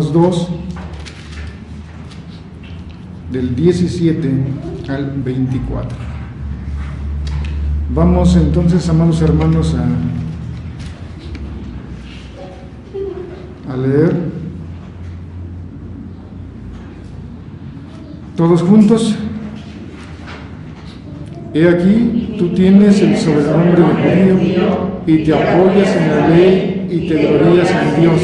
Romanos 2, del 17 al 24. Vamos entonces, amados hermanos, a leer todos juntos. He aquí, tú tienes el sobrenombre de judío y te apoyas en la ley y te glorías en Dios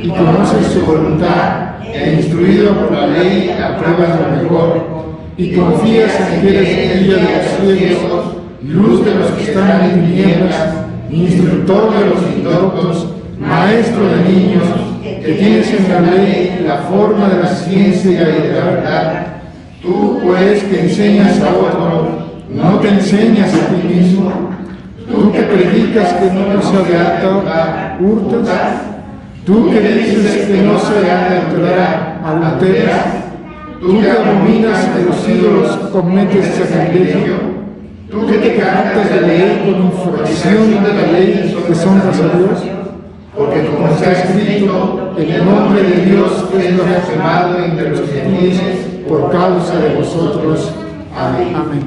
y conoces su voluntad e instruido por la ley apruebas lo mejor y confías en que eres guía de los ciegos, luz de los que están en tinieblas, instructor de los indoctos, maestro de niños, que tienes en la ley la forma de la ciencia y de la verdad. Tú, pues, que enseñas a otro, no te enseñas a ti mismo. Tú que predicas que no se ha de altar, hurtas. Tú que dices que no se ha de alterar, adulteras. Tú que abominas a los ídolos, cometes sacrilegio. Tú que te jactas de leer con infracción de la ley deshonras a Dios. Porque como está escrito, el nombre de Dios es blasfemado entre los gentiles por causa de vosotros. Amén. Amén.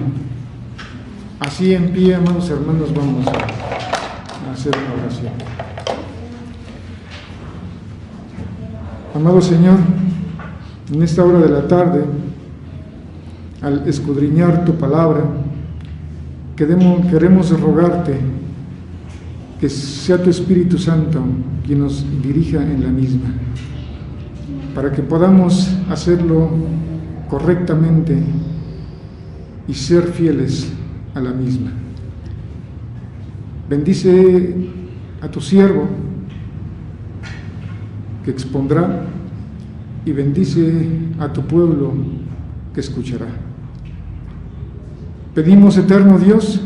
Así en pie, amados hermanos, vamos a hacer una oración. Amado Señor, en esta hora de la tarde, al escudriñar tu palabra, queremos rogarte que sea tu Espíritu Santo quien nos dirija en la misma, para que podamos hacerlo correctamente y ser fieles a la misma. Bendice a tu siervo que expondrá y bendice a tu pueblo que escuchará. Pedimos, eterno Dios,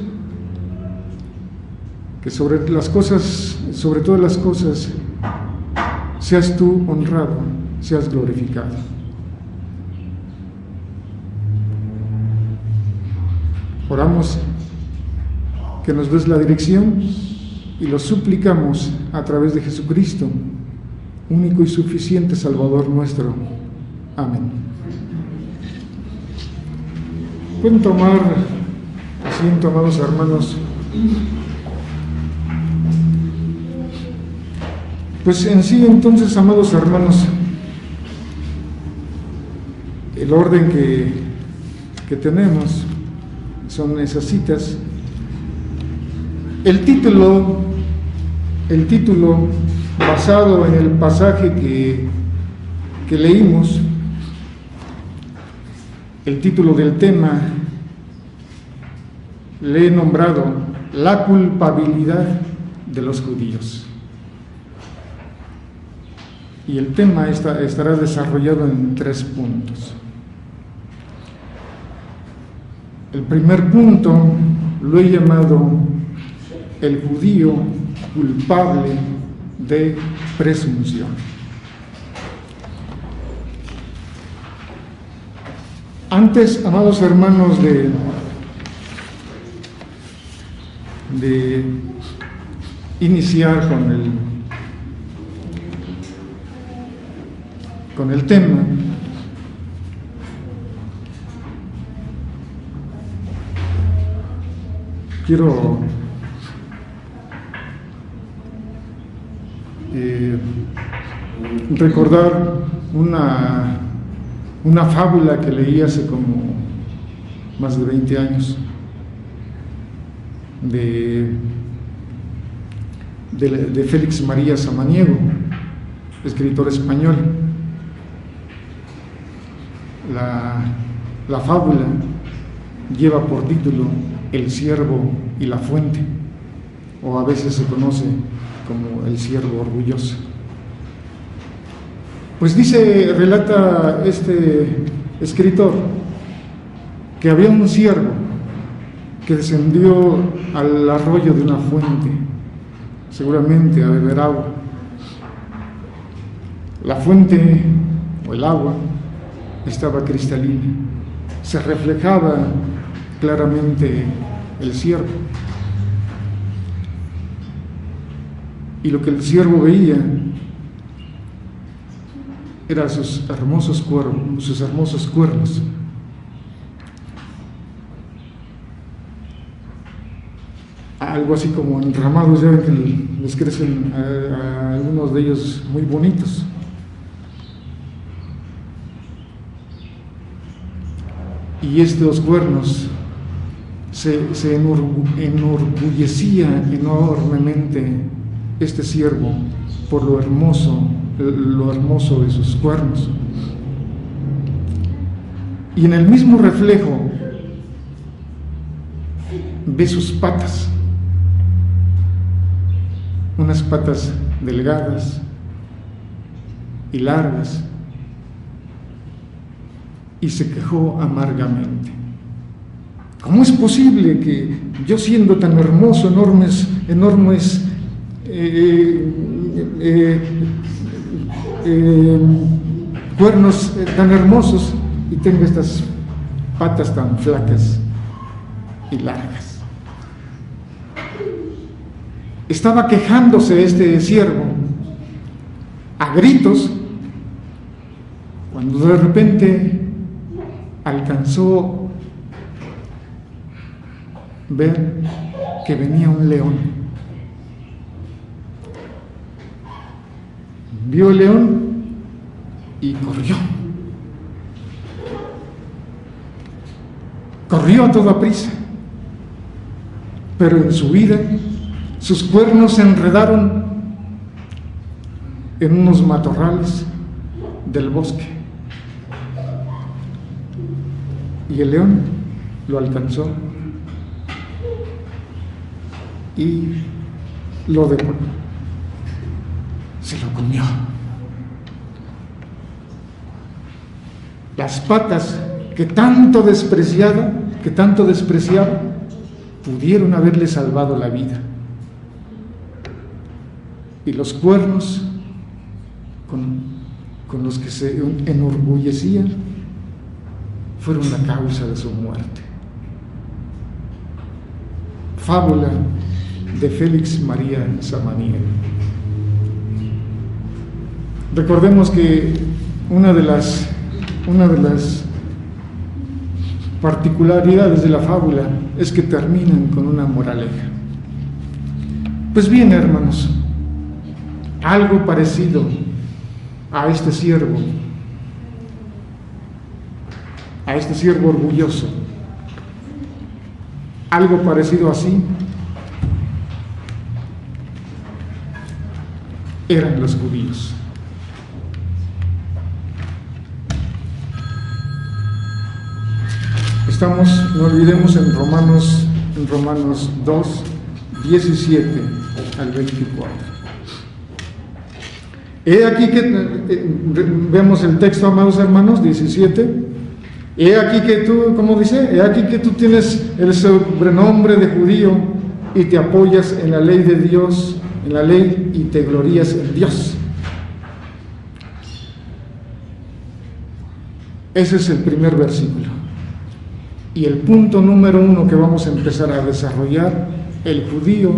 que sobre todas las cosas, seas tú honrado, seas glorificado. Oramos que nos des la dirección y lo suplicamos a través de Jesucristo, único y suficiente Salvador nuestro. Amén. Pueden tomar asiento, amados hermanos. Pues en sí, entonces, amados hermanos, el orden que tenemos son esas citas. El título basado en el pasaje que leímos, el título del tema, le he nombrado La culpabilidad de los judíos. Y el tema estará desarrollado en 3 puntos. El primer punto lo he llamado el judío culpable de presunción. Antes, amados hermanos, de iniciar con el tema, quiero recordar una fábula que leí hace como más de 20 años de Félix María Samaniego, escritor español. La fábula lleva por título El ciervo y la fuente, o a veces se conoce como el ciervo orgulloso. Pues relata este escritor que había un ciervo que descendió al arroyo de una fuente, seguramente a beber agua. La fuente o el agua estaba cristalina, se reflejaba claramente el ciervo. Y lo que el ciervo veía eran sus hermosos cuernos. Algo así como enramados, ya ven que les crecen a algunos de ellos muy bonitos. Y estos cuernos se enorgullecía enormemente este siervo por lo hermoso de sus cuernos. Y en el mismo reflejo ve sus patas, unas patas delgadas y largas, y se quejó amargamente. ¿Cómo es posible que yo, siendo tan hermoso, enormes cuernos tan hermosos, y tenga estas patas tan flacas y largas? Estaba quejándose este siervo a gritos, cuando de repente alcanzó ver que venía un león. Vio el león y corrió a toda prisa, pero en su vida sus cuernos se enredaron en unos matorrales del bosque, y el león lo alcanzó y lo devoró, se lo comió. Las patas que tanto despreciaba, pudieron haberle salvado la vida, y los cuernos con los que se enorgullecía fueron la causa de su muerte. Fábula de Félix María Samaniego. Recordemos que una de las particularidades de la fábula es que terminan con una moraleja. Pues bien, hermanos, algo parecido a este siervo orgulloso, algo parecido así eran los judíos. Estamos, no olvidemos, en Romanos 2, 17 al 24. He aquí que, vemos el texto, amados hermanos, 17. He aquí que tú, ¿cómo dice? He aquí que tú tienes el sobrenombre de judío y te apoyas en la ley de Dios, en la ley, y te glorías en Dios. Ese es el primer versículo. Y el punto número 1 que vamos a empezar a desarrollar: el judío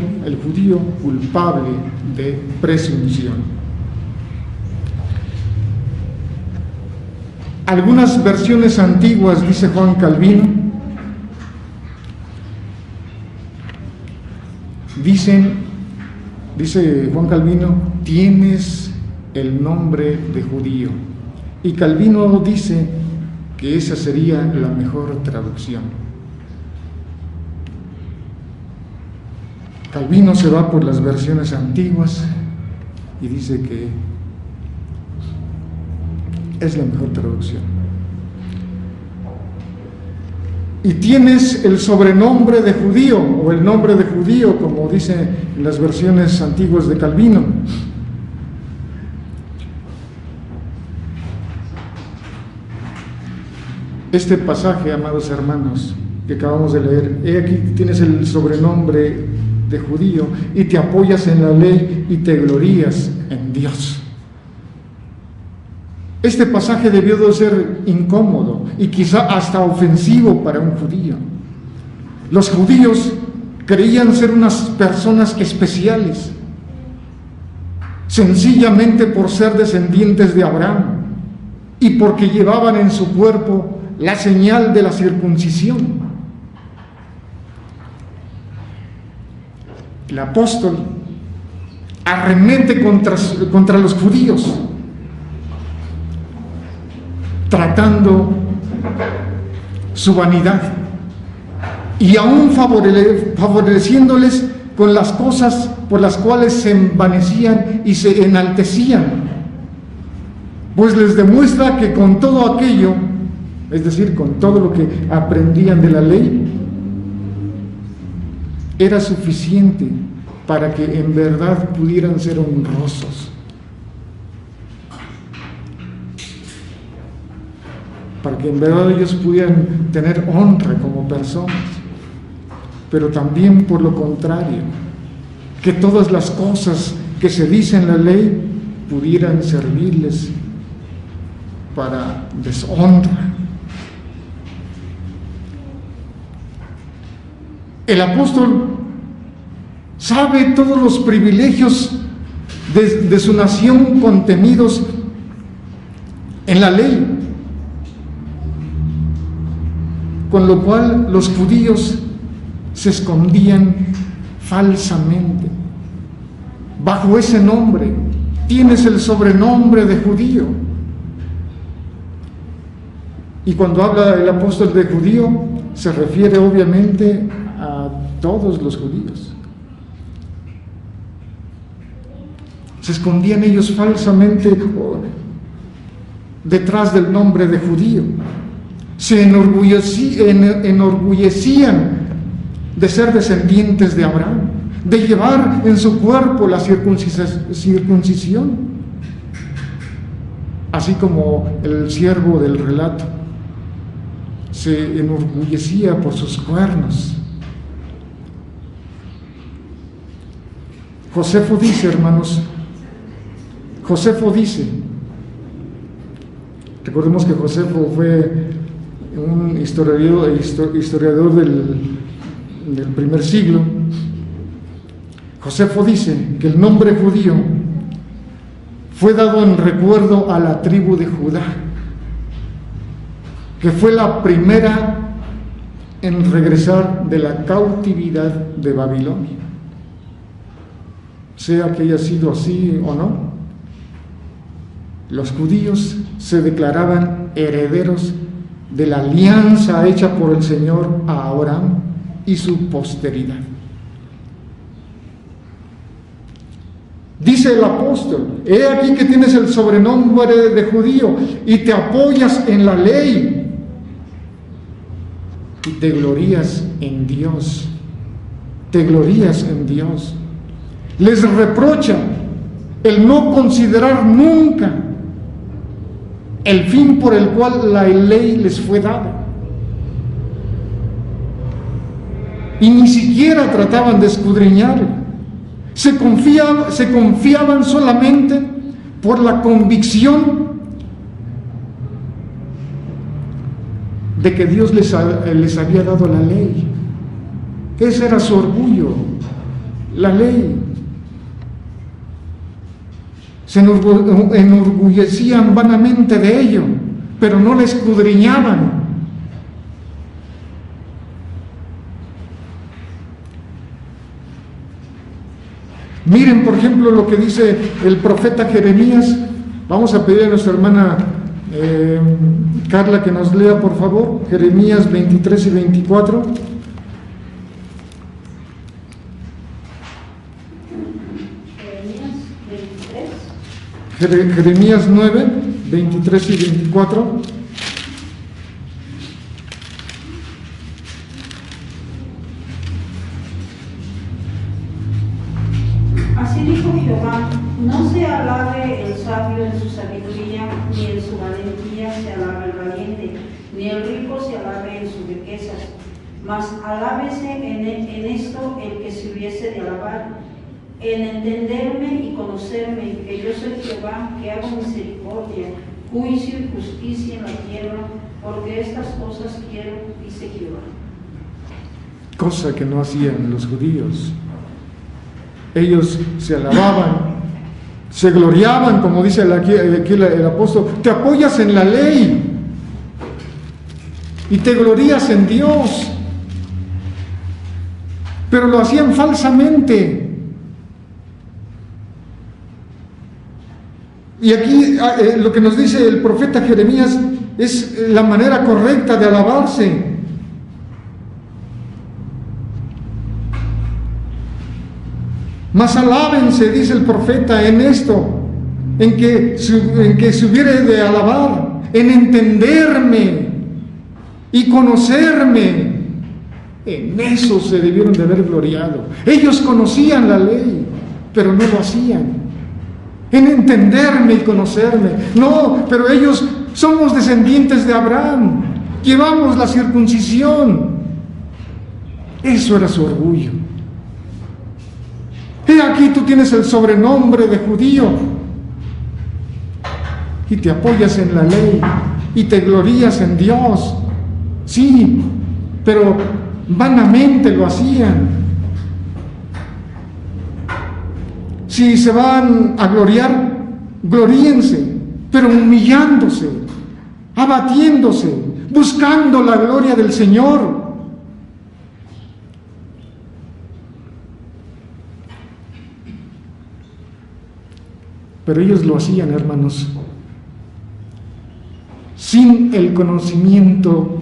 culpable de presunción. Algunas versiones antiguas, dice Juan Calvino, dice Juan Calvino, tienes el nombre de judío. Y Calvino dice que esa sería la mejor traducción. Calvino se va por las versiones antiguas y dice que es la mejor traducción. Y tienes el sobrenombre de judío, o el nombre de judío, como dice en las versiones antiguas de Calvino. Este pasaje, amados hermanos, que acabamos de leer: he aquí tienes el sobrenombre de judío y te apoyas en la ley y te glorías en Dios. Este pasaje debió de ser incómodo y quizá hasta ofensivo para un judío. Los judíos creían ser unas personas especiales. sencillamente por ser descendientes de Abraham y porque llevaban en su cuerpo la señal de la circuncisión. El apóstol arremete contra los judíos, tratando su vanidad y aún favoreciéndoles con las cosas por las cuales se envanecían y se enaltecían, pues les demuestra que con todo aquello, es decir, con todo lo que aprendían de la ley, era suficiente para que en verdad pudieran ser honrosos, para que en verdad ellos pudieran tener honra como personas. Pero también por lo contrario, que todas las cosas que se dicen en la ley pudieran servirles para deshonra. El apóstol sabe todos los privilegios de su nación contenidos en la ley, con lo cual los judíos se escondían falsamente bajo ese nombre. Tienes el sobrenombre de judío. Y cuando habla el apóstol de judío, se refiere obviamente a todos los judíos. Se escondían ellos falsamente detrás del nombre de judío. Se enorgullecían de ser descendientes de Abraham, de llevar en su cuerpo la circuncisión, así como el siervo del relato se enorgullecía por sus cuernos. Josefo dice, hermanos, recordemos que Josefo fue un historiador del primer siglo. Josefo dice que el nombre judío fue dado en recuerdo a la tribu de Judá, que fue la primera en regresar de la cautividad de Babilonia. Sea que haya sido así o no, los judíos se declaraban herederos de la alianza hecha por el Señor a Abraham y su posteridad. Dice el apóstol: he aquí que tienes el sobrenombre de judío y te apoyas en la ley y te glorías en Dios. Te glorías en Dios. Les reprocha el no considerar nunca el fin por el cual la ley les fue dada. Y ni siquiera trataban de escudriñarla. Se confiaban solamente por la convicción de que Dios les había dado la ley. Ese era su orgullo, la ley. Se enorgullecían vanamente de ello, pero no la escudriñaban. Miren, por ejemplo, lo que dice el profeta Jeremías. Vamos a pedir a nuestra hermana Carla que nos lea, por favor, Jeremías 23 y 24. Jeremías 9, 23 y 24. Así dijo Jehová: no se alabe el sabio en su sabiduría, ni en su valentía se alabe el valiente, ni el rico se alabe en sus riquezas, mas alábese en esto el que se hubiese de alabar, en entenderme y conocerme, que yo soy Jehová, que hago misericordia, juicio y justicia en la tierra, porque estas cosas quiero, dice Jehová. Cosa que no hacían los judíos. Ellos se alababan, Se gloriaban, como dice aquí el apóstol, te apoyas en la ley y te glorías en Dios, pero lo hacían falsamente. Y aquí lo que nos dice el profeta Jeremías es la manera correcta de alabarse. Mas alábense, dice el profeta, en esto, en que se hubiere de alabar, en entenderme y conocerme. En eso se debieron de haber gloriado. Ellos conocían la ley, pero no lo hacían. En entenderme y conocerme. No, pero ellos somos descendientes de Abraham, llevamos la circuncisión. Eso era su orgullo. He aquí tú tienes el sobrenombre de judío y te apoyas en la ley y te glorías en Dios. Sí, pero vanamente lo hacían. Si se van a gloriar, gloríense, pero humillándose, abatiéndose, buscando la gloria del Señor. Pero ellos lo hacían, hermanos, sin el conocimiento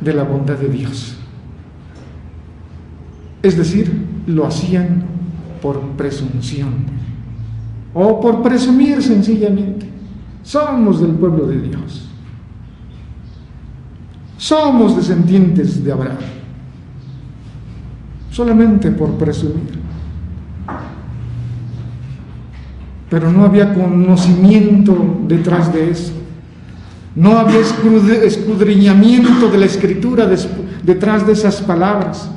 de la bondad de Dios. Es decir, lo hacían por presunción o por presumir sencillamente. Somos del pueblo de Dios. Somos descendientes de Abraham. Solamente por presumir. Pero no había conocimiento detrás de eso. No había escudriñamiento de la Escritura detrás de esas palabras.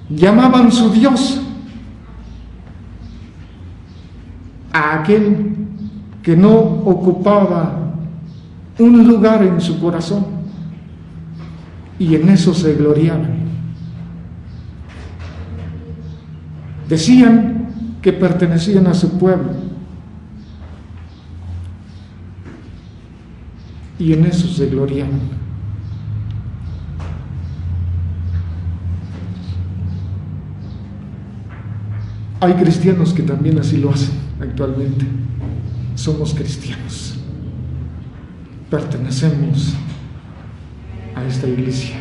Llamaban su Dios a aquel que no ocupaba un lugar en su corazón, y en eso se gloriaban. Decían que pertenecían a su pueblo, y en eso se gloriaban. Hay cristianos que también así lo hacen actualmente. Somos cristianos, pertenecemos a esta iglesia.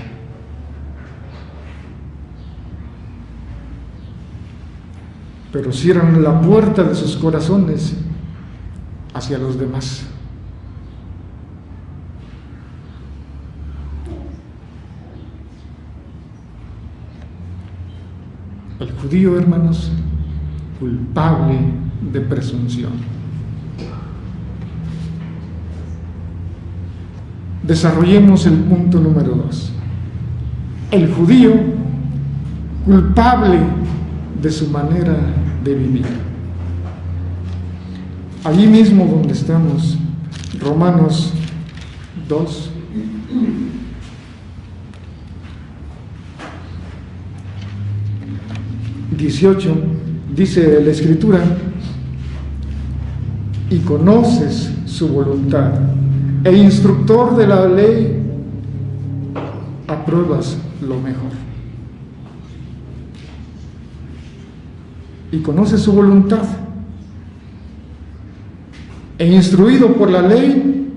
Pero cierran la puerta de sus corazones hacia los demás. El judío, hermanos, culpable de presunción. Desarrollemos el punto número 2. El judío culpable de su manera de vivir. Allí mismo donde estamos, Romanos 2. Dice la Escritura: y conoces su voluntad, e instructor de la ley, apruebas lo mejor. Y conoces su voluntad, e instruido por la ley,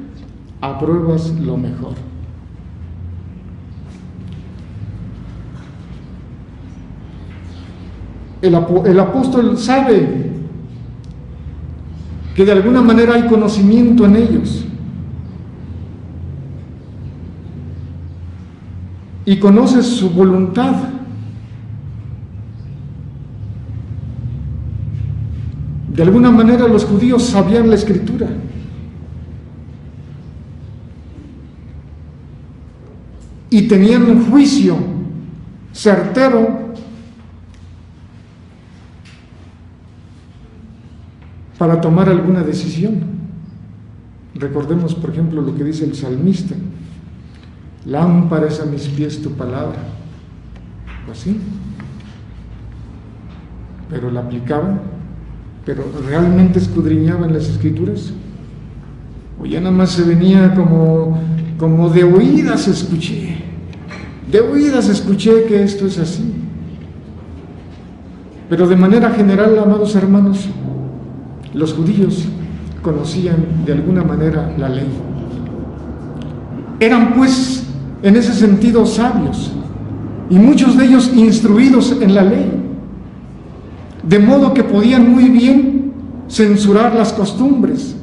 apruebas lo mejor. El apóstol sabe que de alguna manera hay conocimiento en ellos, y conoce su voluntad. De alguna manera los judíos sabían la Escritura, y tenían un juicio certero para tomar alguna decisión. Recordemos, por ejemplo, lo que dice el salmista: lámpara es a mis pies tu palabra. ¿O así? pero la aplicaban, pero realmente escudriñaban las Escrituras, o ya nada más se venía como de oídas escuché que esto es así. Pero de manera general, amados hermanos, los judíos conocían de alguna manera la ley. Eran pues en ese sentido sabios, y muchos de ellos instruidos en la ley, de modo que podían muy bien censurar las costumbres.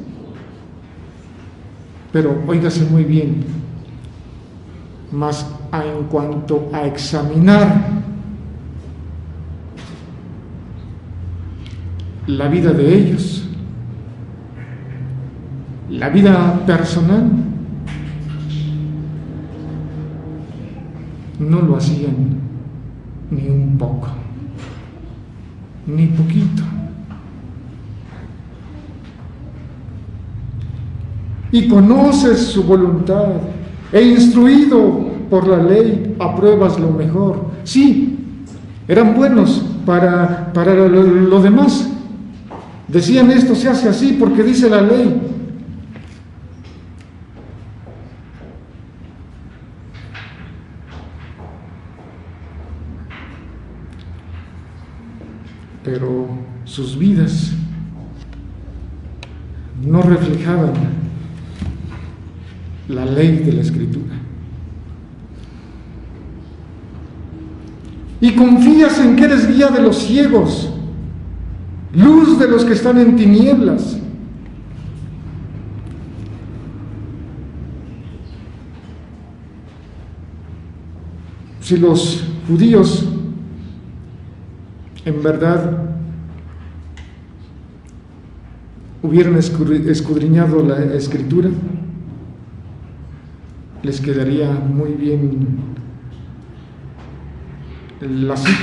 Pero óigase muy bien, mas en cuanto a examinar la vida de ellos, la vida personal, no lo hacían ni un poco, ni poquito. Y conoces su voluntad, e instruido por la ley apruebas lo mejor. Sí, eran buenos para lo demás. Decían, esto se hace así porque dice la ley. Pero sus vidas no reflejaban la ley de la Escritura. Y confías en que eres guía de los ciegos, luz de los que están en tinieblas. Si los judíos en verdad hubieran escudriñado la Escritura, les quedaría muy bien la cita.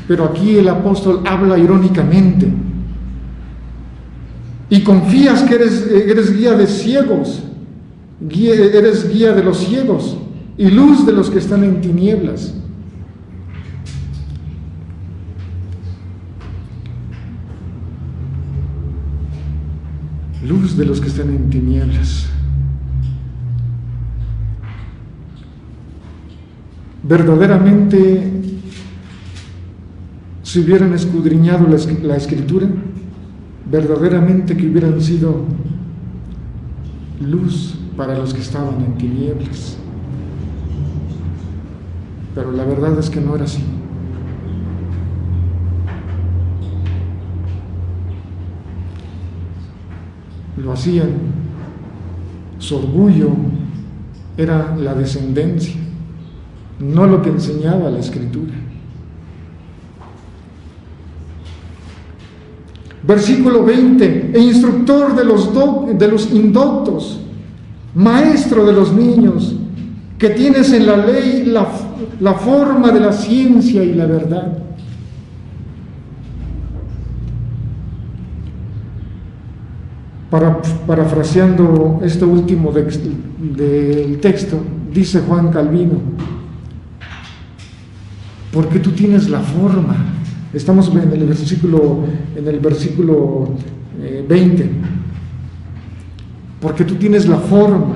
Pero aquí el apóstol habla irónicamente. Y confías que eres guía de ciegos, eres guía de los ciegos y luz de los que están en tinieblas. Luz de los que están en tinieblas. Verdaderamente, si hubieran escudriñado la Escritura, verdaderamente que hubieran sido luz para los que estaban en tinieblas. Pero la verdad es que no era así. Lo hacían, su orgullo era la descendencia, no lo que enseñaba la Escritura. Versículo 20: e instructor de los indoctos, maestro de los niños, que tienes en la ley la forma de la ciencia y la verdad. Parafraseando esto último del texto, dice Juan Calvino: porque tú tienes la forma. Estamos en el versículo 20. Porque tú tienes la forma.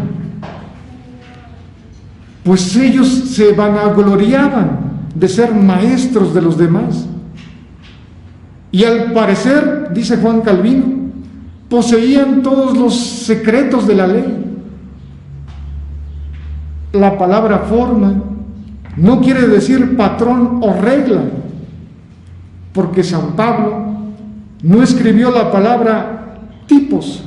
Pues ellos se vanagloriaban de ser maestros de los demás. Y al parecer, dice Juan Calvino, poseían todos los secretos de la ley. La palabra forma no quiere decir patrón o regla, porque San Pablo no escribió la palabra tipos,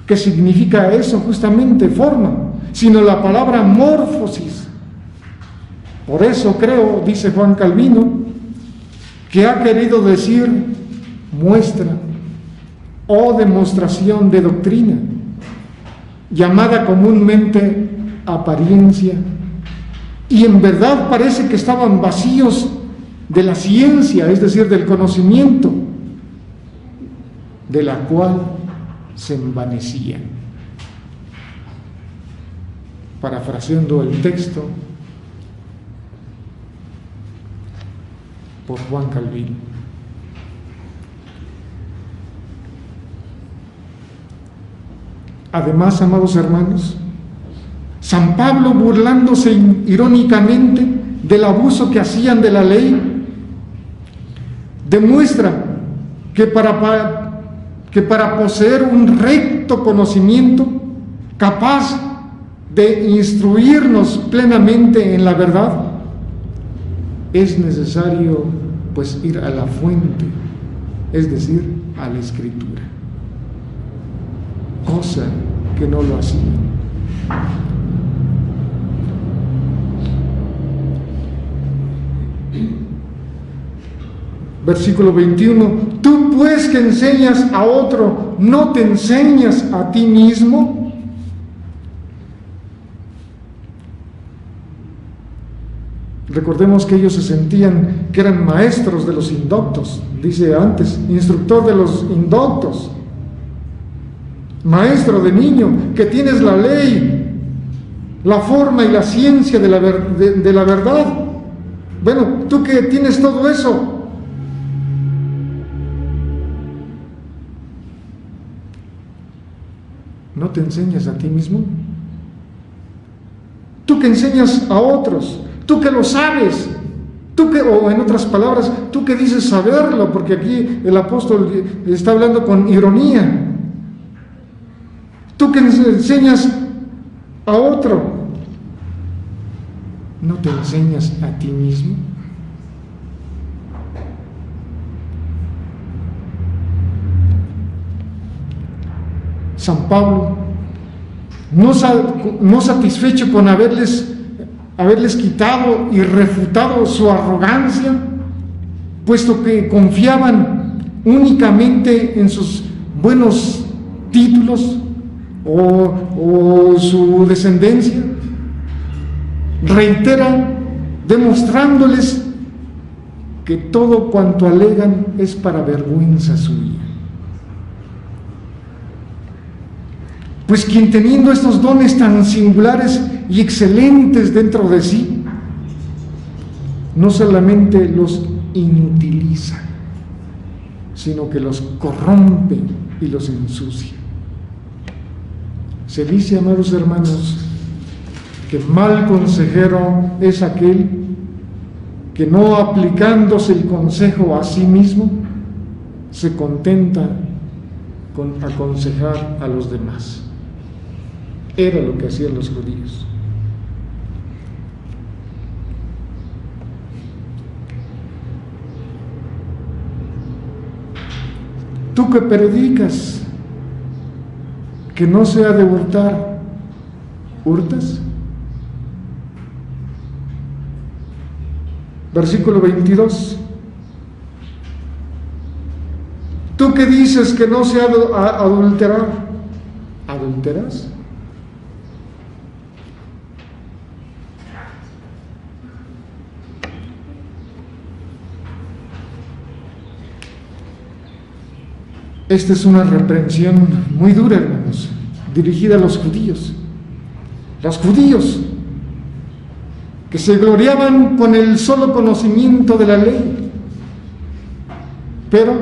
que significa eso justamente, forma, sino la palabra morfosis. Por eso creo, dice Juan Calvino, que ha querido decir muestra o demostración de doctrina, llamada comúnmente apariencia, y en verdad parece que estaban vacíos de la ciencia, es decir, del conocimiento, de la cual se envanecían. Parafraseando el texto por Juan Calvino. Además, amados hermanos, San Pablo, burlándose irónicamente del abuso que hacían de la ley, demuestra que para poseer un recto conocimiento capaz de instruirnos plenamente en la verdad, es necesario pues ir a la fuente, es decir, a la Escritura, cosa que no lo hacían. Versículo 21, tú pues que enseñas a otro, ¿no te enseñas a ti mismo? Recordemos que ellos se sentían que eran maestros de los indoctos, dice antes, instructor de los indoctos, maestro de niño, que tienes la ley, la forma y la ciencia de la verdad. Bueno, tú que tienes todo eso, ¿no te enseñas a ti mismo? Tú que enseñas a otros, tú que lo sabes, o en otras palabras, tú que dices saberlo, porque aquí el apóstol está hablando con ironía. Tú que enseñas a otro, ¿no te enseñas a ti mismo? San Pablo, no satisfecho con haberles quitado y refutado su arrogancia, puesto que confiaban únicamente en sus buenos títulos o su descendencia, reitera demostrándoles que todo cuanto alegan es para vergüenza suya. Pues quien teniendo estos dones tan singulares y excelentes dentro de sí, no solamente los inutiliza, sino que los corrompe y los ensucia. Se dice, amados hermanos, que mal consejero es aquel que no aplicándose el consejo a sí mismo, se contenta con aconsejar a los demás. Era lo que hacían los judíos. Tú que predicas que no se ha de hurtar, ¿hurtas? Versículo 22. Tú que dices que no se ha de adulterar, ¿adulteras? Esta es una reprensión muy dura, hermanos, dirigida a los judíos. Los judíos que se gloriaban con el solo conocimiento de la ley, pero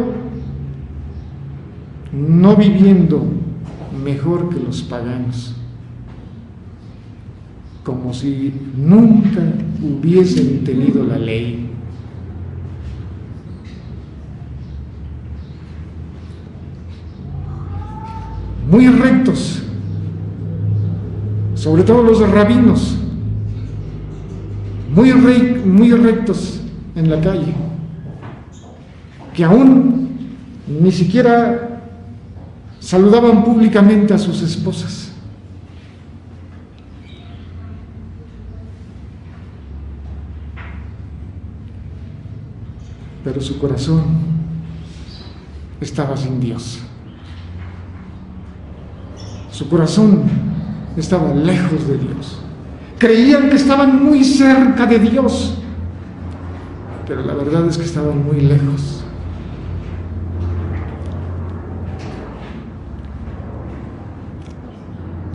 no viviendo mejor que los paganos, como si nunca hubiesen tenido la ley. Muy rectos, sobre todo los rabinos, muy rectos en la calle, que aún ni siquiera saludaban públicamente a sus esposas. Pero su corazón estaba sin Dios. Su corazón estaba lejos de Dios. Creían que estaban muy cerca de Dios, pero la verdad es que estaban muy lejos.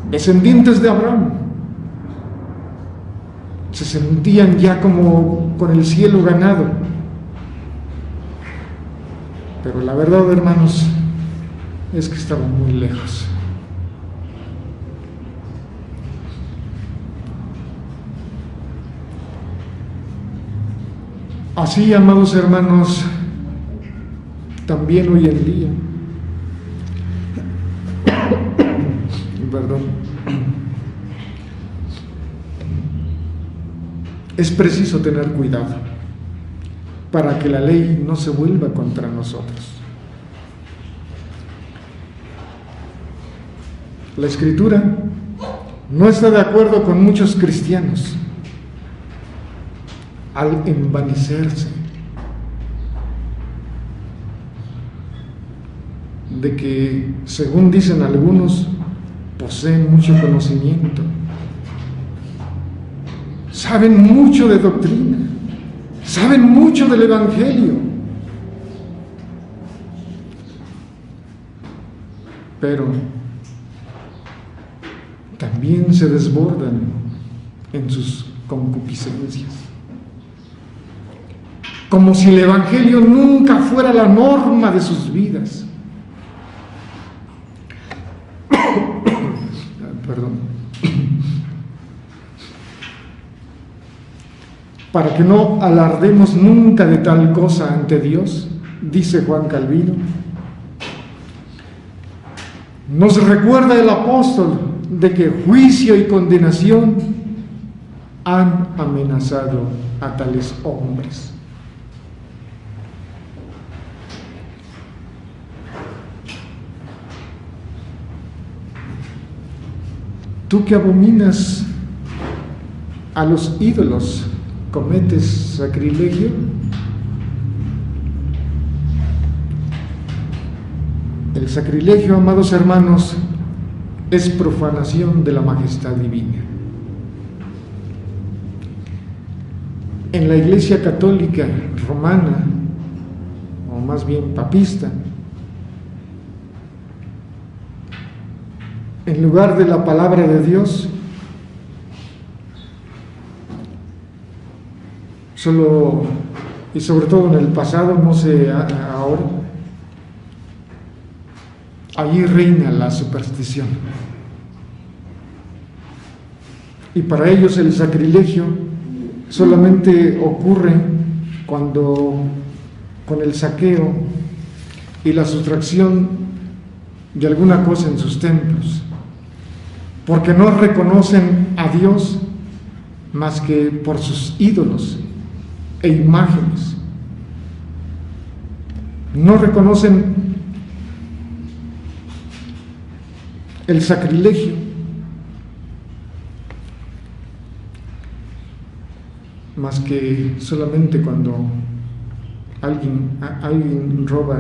Descendientes de Abraham se sentían ya como con el cielo ganado, pero la verdad, hermanos, es que estaban muy lejos. Así, amados hermanos, también hoy en día, perdón, es preciso tener cuidado para que la ley no se vuelva contra nosotros. La Escritura no está de acuerdo con muchos cristianos al envanecerse de que, según dicen algunos, poseen mucho conocimiento, saben mucho de doctrina, saben mucho del Evangelio, pero también se desbordan en sus concupiscencias, como si el Evangelio nunca fuera la norma de sus vidas. Perdón. Para que no alardemos nunca de tal cosa ante Dios, dice Juan Calvino, nos recuerda el apóstol de que juicio y condenación han amenazado a tales hombres. Tú que abominas a los ídolos, ¿cometes sacrilegio? El sacrilegio, amados hermanos, es profanación de la majestad divina. En la Iglesia Católica Romana, o más bien papista, en lugar de la palabra de Dios, solo, y sobre todo en el pasado, no sé ahora, allí reina la superstición. Y para ellos el sacrilegio solamente ocurre cuando, con el saqueo y la sustracción de alguna cosa en sus templos, porque no reconocen a Dios más que por sus ídolos e imágenes. No reconocen el sacrilegio, más que solamente cuando alguien roba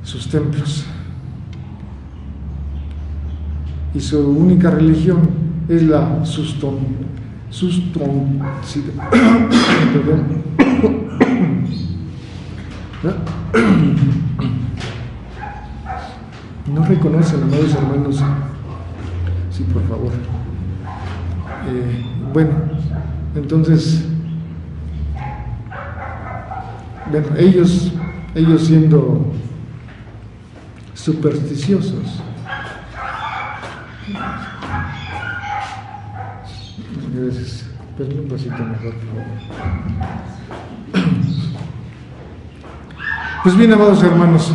sus templos. Y su única religión es la no reconocen, amados hermanos. Sí, por favor. Bueno, entonces, ellos siendo supersticiosos, gracias, esperen un pasito mejor, por favor. Pues bien, amados hermanos,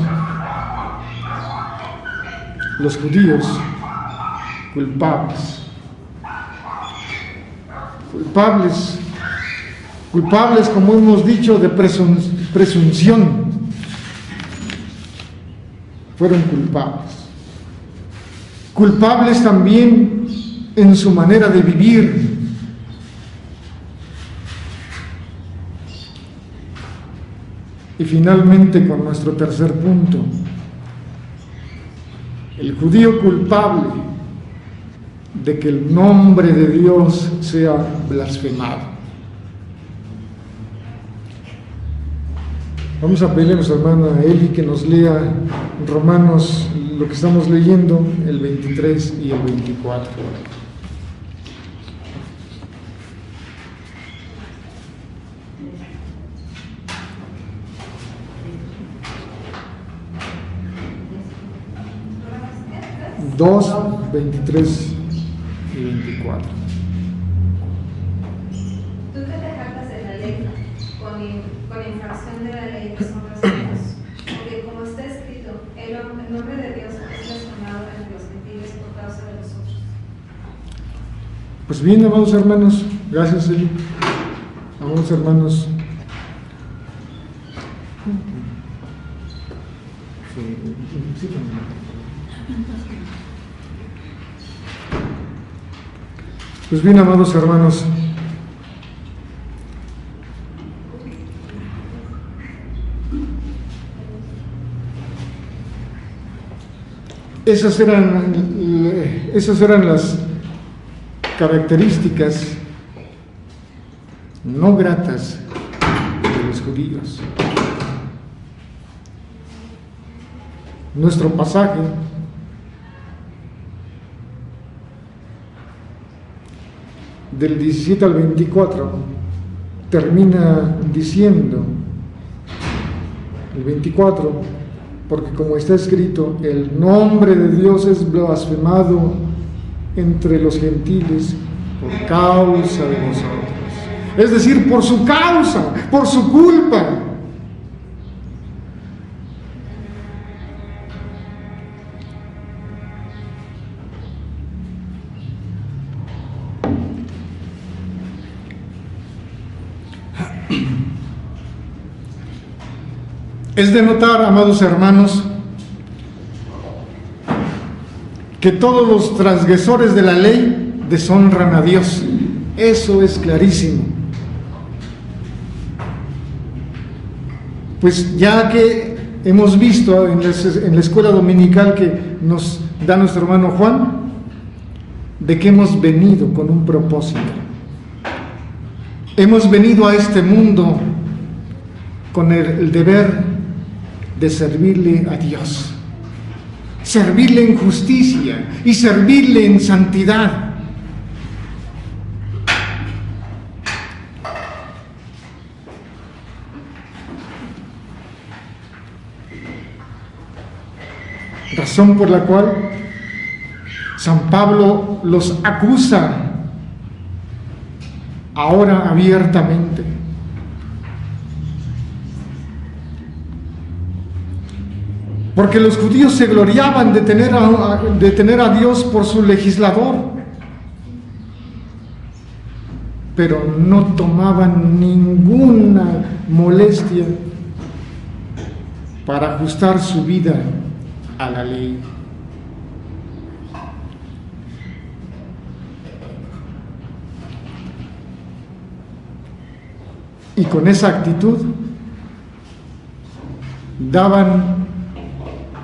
los judíos culpables, como hemos dicho, de presunción, fueron culpables también en su manera de vivir. Y finalmente, con nuestro tercer punto, el judío culpable de que el nombre de Dios sea blasfemado. Vamos a pedirle a nuestra hermana Eli que nos lea Romanos, lo que estamos leyendo, el 23 y el 24. Dos, 23 y 24. Tú que te jactas en la ley con infracción de la ley que son blasfemos. Porque como está escrito, el nombre de Dios es blasfemado entre los gentiles por causa de nosotros. Pues bien, amados hermanos, gracias, Eli. Amados hermanos, pues bien, amados hermanos, esas eran las características no gratas de los judíos. Nuestro pasaje del 17 al 24 termina diciendo, el 24, porque como está escrito, el nombre de Dios es blasfemado entre los gentiles por causa de vosotros. Es decir, por su causa, por su culpa. Es de notar, amados hermanos, que todos los transgresores de la ley deshonran a Dios. Eso es clarísimo. Pues ya que hemos visto en la escuela dominical que nos da nuestro hermano Juan, de que hemos venido con un propósito. Hemos venido a este mundo con el deber de servirle a Dios, servirle en justicia y servirle en santidad. Razón por la cual San Pablo los acusa ahora abiertamente. Porque los judíos se gloriaban de tener a Dios por su legislador, pero no tomaban ninguna molestia para ajustar su vida a la ley. Y con esa actitud daban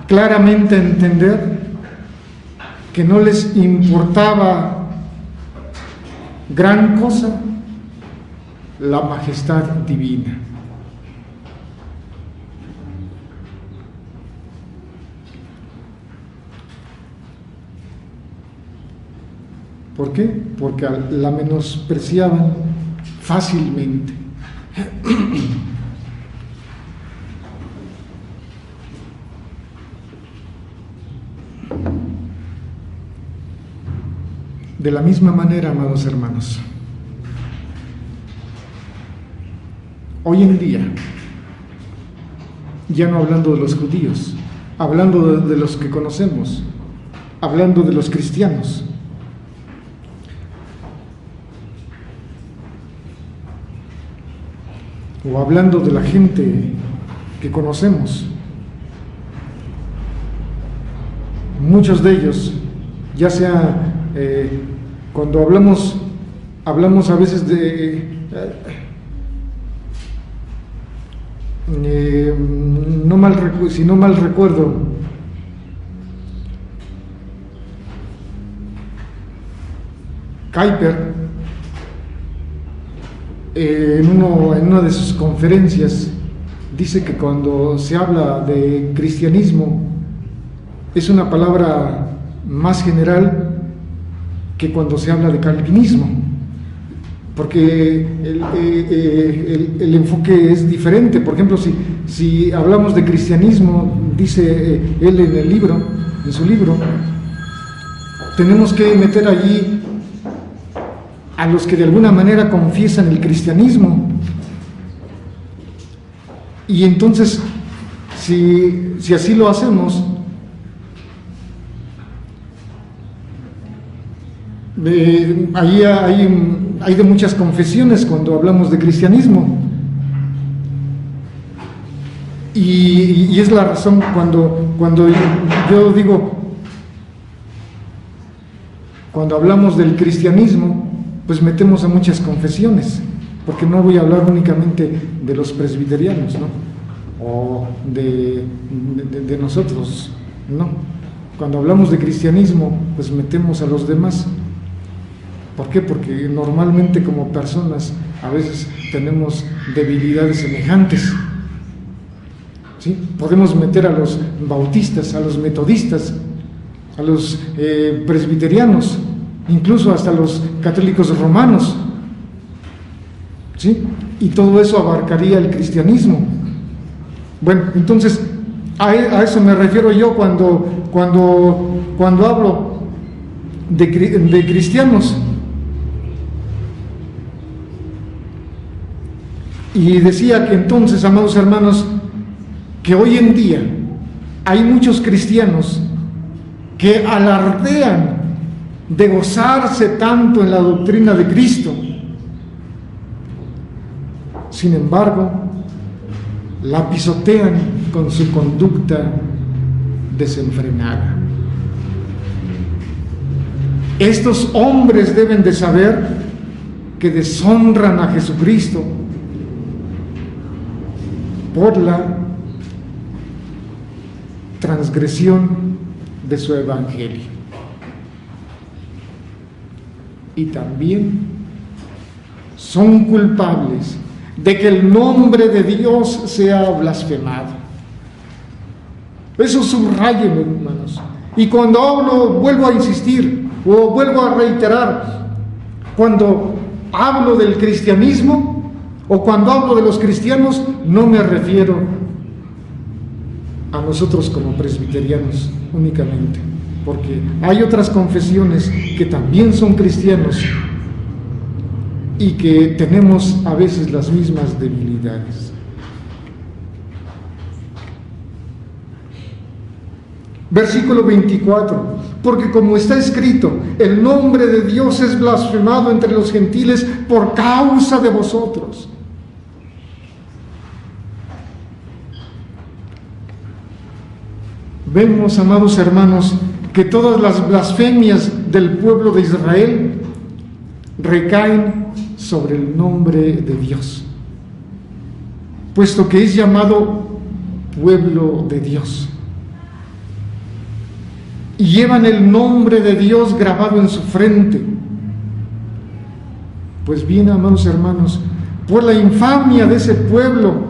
claramente a entender que no les importaba gran cosa la majestad divina. ¿Por qué? Porque la menospreciaban fácilmente. De la misma manera, amados hermanos, hoy en día, ya no hablando de los judíos, hablando de los que conocemos, hablando de los cristianos, o hablando de la gente que conocemos, muchos de ellos, ya sea cuando hablamos a veces de si no mal recuerdo, Kuyper en una de sus conferencias dice que cuando se habla de cristianismo es una palabra más general que cuando se habla de calvinismo, porque el enfoque es diferente. Por ejemplo, si hablamos de cristianismo, dice él en su libro, tenemos que meter allí a los que de alguna manera confiesan el cristianismo, Y entonces, si así lo hacemos, ahí hay de muchas confesiones cuando hablamos de cristianismo. Y es la razón cuando yo digo, cuando hablamos del cristianismo, pues metemos a muchas confesiones, porque no voy a hablar únicamente de los presbiterianos, ¿no? O de nosotros, no. Cuando hablamos de cristianismo, pues metemos a los demás. ¿Por qué? Porque normalmente como personas a veces tenemos debilidades semejantes. ¿Sí? Podemos meter a los bautistas, a los metodistas, a los presbiterianos, incluso hasta los católicos romanos, ¿sí? Y todo eso abarcaría el cristianismo. Bueno, entonces a eso me refiero yo cuando hablo de cristianos. Y decía que entonces, amados hermanos, que hoy en día hay muchos cristianos que alardean de gozarse tanto en la doctrina de Cristo. Sin embargo, la pisotean con su conducta desenfrenada. Estos hombres deben de saber que deshonran a Jesucristo por la transgresión de su evangelio. Y también son culpables de que el nombre de Dios sea blasfemado. Eso subrayen, hermanos. Y cuando hablo, vuelvo a insistir, o vuelvo a reiterar, cuando hablo del cristianismo, o cuando hablo de los cristianos, no me refiero a nosotros como presbiterianos únicamente, porque hay otras confesiones que también son cristianos y que tenemos a veces las mismas debilidades. Versículo 24: porque como está escrito, el nombre de Dios es blasfemado entre los gentiles por causa de vosotros. Vemos, amados hermanos, que todas las blasfemias del pueblo de Israel recaen sobre el nombre de Dios, puesto que es llamado pueblo de Dios. Y llevan el nombre de Dios grabado en su frente. Pues bien, amados hermanos, por la infamia de ese pueblo,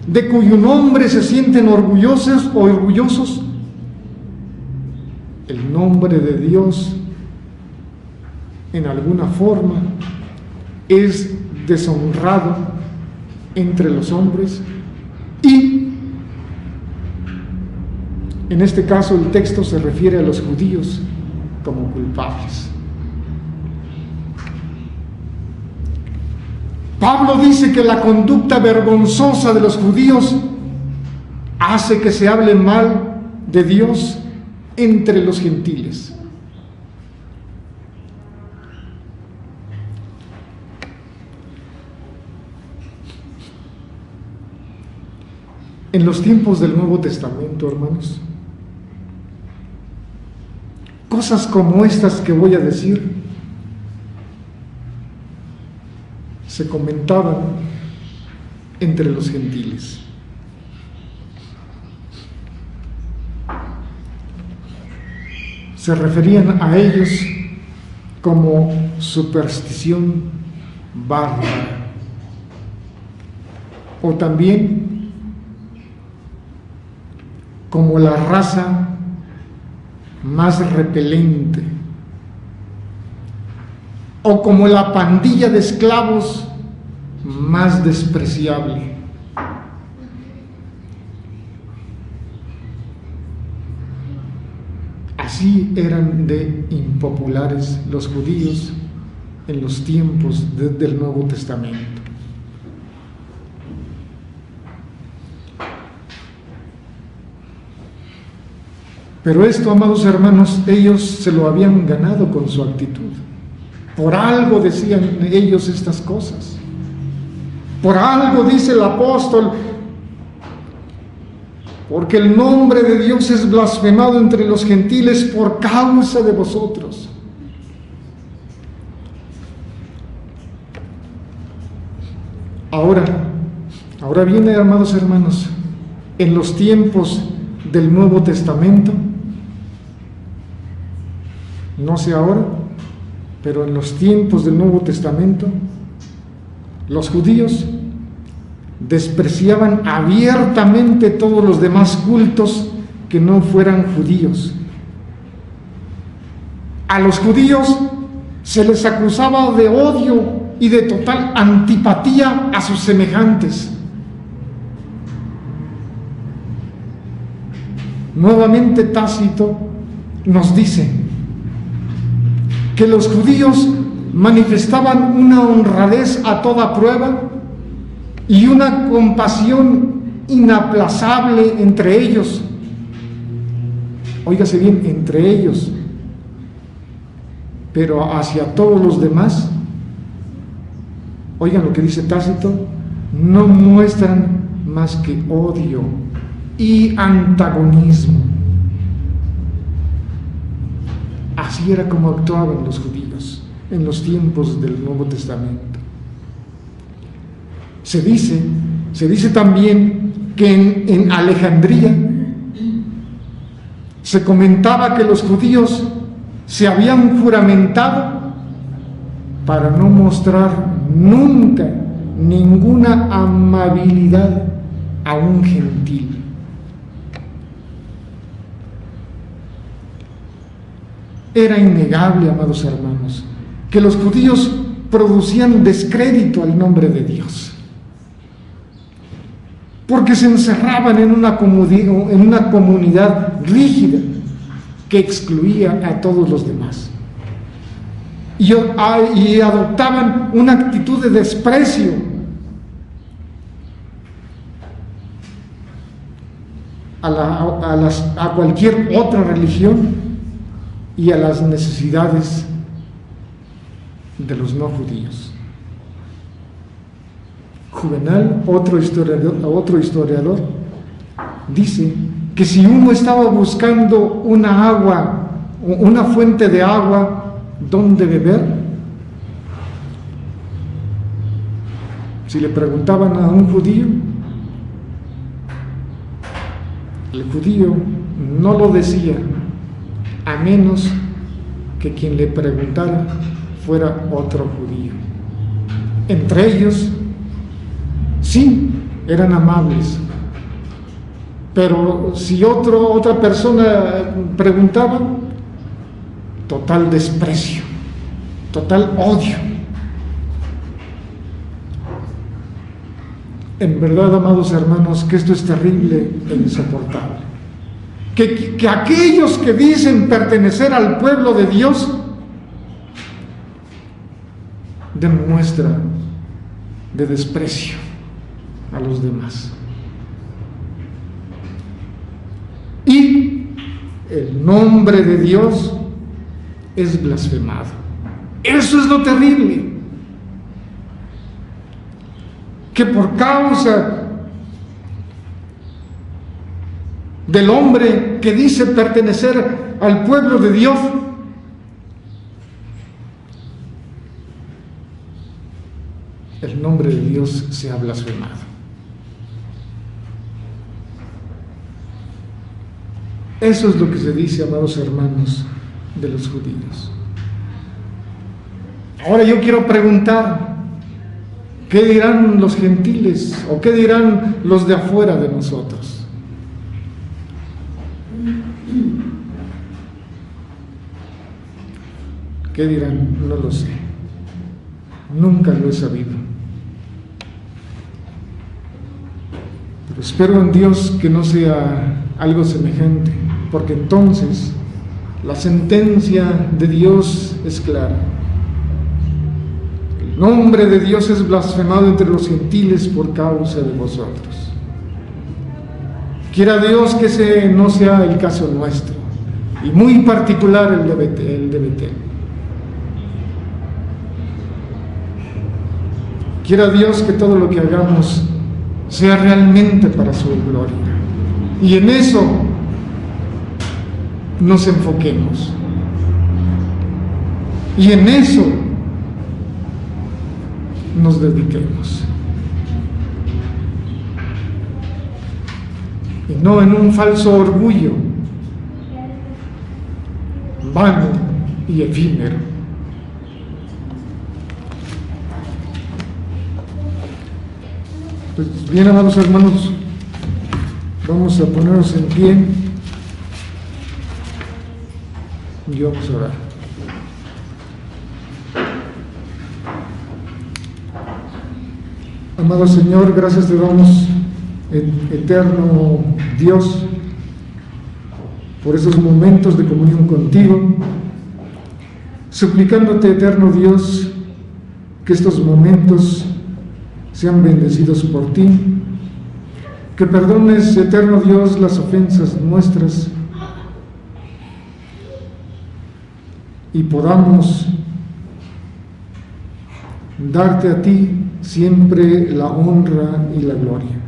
de cuyo nombre se sienten orgullosos o orgullosos, el nombre de Dios en alguna forma es deshonrado entre los hombres, y en este caso el texto se refiere a los judíos como culpables. Pablo dice que la conducta vergonzosa de los judíos hace que se hable mal de Dios entre los gentiles. En los tiempos del Nuevo Testamento, hermanos, cosas como estas que voy a decir se comentaban entre los gentiles. Se referían a ellos como superstición bárbara, o también como la raza más repelente, o como la pandilla de esclavos más despreciable. Así eran de impopulares los judíos en los tiempos del Nuevo Testamento. Pero esto, amados hermanos, ellos se lo habían ganado con su actitud. Por algo decían ellos estas cosas. Por algo dice el apóstol, porque el nombre de Dios es blasfemado entre los gentiles por causa de vosotros. Ahora viene, amados hermanos, en los tiempos del Nuevo Testamento, no sé ahora, pero en los tiempos del Nuevo Testamento, los judíos despreciaban abiertamente todos los demás cultos que no fueran judíos. A los judíos se les acusaba de odio y de total antipatía a sus semejantes. Nuevamente Tácito nos dice que los judíos manifestaban una honradez a toda prueba y una compasión inaplazable entre ellos. Óigase bien, entre ellos, pero hacia todos los demás, oigan lo que dice Tácito, no muestran más que odio y antagonismo. Así era como actuaban los judíos en los tiempos del Nuevo Testamento. Se dice también que en Alejandría se comentaba que los judíos se habían juramentado para no mostrar nunca ninguna amabilidad a un gentil. Era innegable, amados hermanos, que los judíos producían descrédito al nombre de Dios, porque se encerraban en una comunidad rígida que excluía a todos los demás y adoptaban una actitud de desprecio a cualquier otra religión y a las necesidades de los no judíos. Juvenal, otro historiador, dice que si uno estaba buscando una fuente de agua donde beber, si le preguntaban a un judío, el judío no lo decía, a menos que quien le preguntara fuera otro judío. Entre ellos, sí, eran amables, pero si otra persona preguntaba, total desprecio, total odio. En verdad, amados hermanos, que esto es terrible e insoportable. Que aquellos que dicen pertenecer al pueblo de Dios den muestra de desprecio a los demás. Y el nombre de Dios es blasfemado. Eso es lo terrible. Que por causa del hombre que dice pertenecer al pueblo de Dios, el nombre de Dios se ha blasfemado. Eso es lo que se dice, amados hermanos, de los judíos. Ahora yo quiero preguntar, ¿qué dirán los gentiles o qué dirán los de afuera de nosotros? ¿Qué dirán? No lo sé. Nunca lo he sabido. Pero espero en Dios que no sea algo semejante, porque entonces la sentencia de Dios es clara. El nombre de Dios es blasfemado entre los gentiles por causa de vosotros. Quiera Dios que ese no sea el caso nuestro. y muy particular el de Betel. Quiera Dios que todo lo que hagamos sea realmente para su gloria, y en eso nos enfoquemos, y en eso nos dediquemos, y no en un falso orgullo vano y efímero. Pues bien, amados hermanos, vamos a ponernos en pie y vamos a orar. Amado Señor, gracias te damos, eterno Dios, por esos momentos de comunión contigo, suplicándote, eterno Dios, que estos momentos sean bendecidos por ti, que perdones, eterno Dios, las ofensas nuestras y podamos darte a ti siempre la honra y la gloria.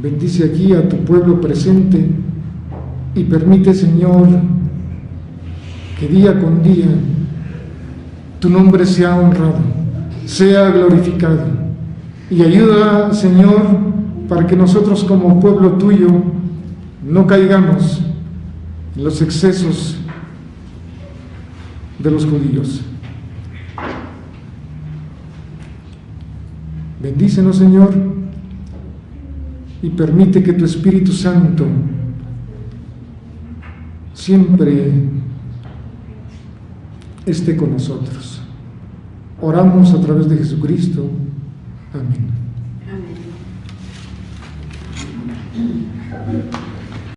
Bendice aquí a tu pueblo presente y permite, Señor, que día con día tu nombre sea honrado, sea glorificado, y ayuda, Señor, para que nosotros como pueblo tuyo no caigamos en los excesos de los judíos. Bendícenos, Señor, y permite que tu Espíritu Santo siempre esté con nosotros. Oramos a través de Jesucristo. Amén. Amén.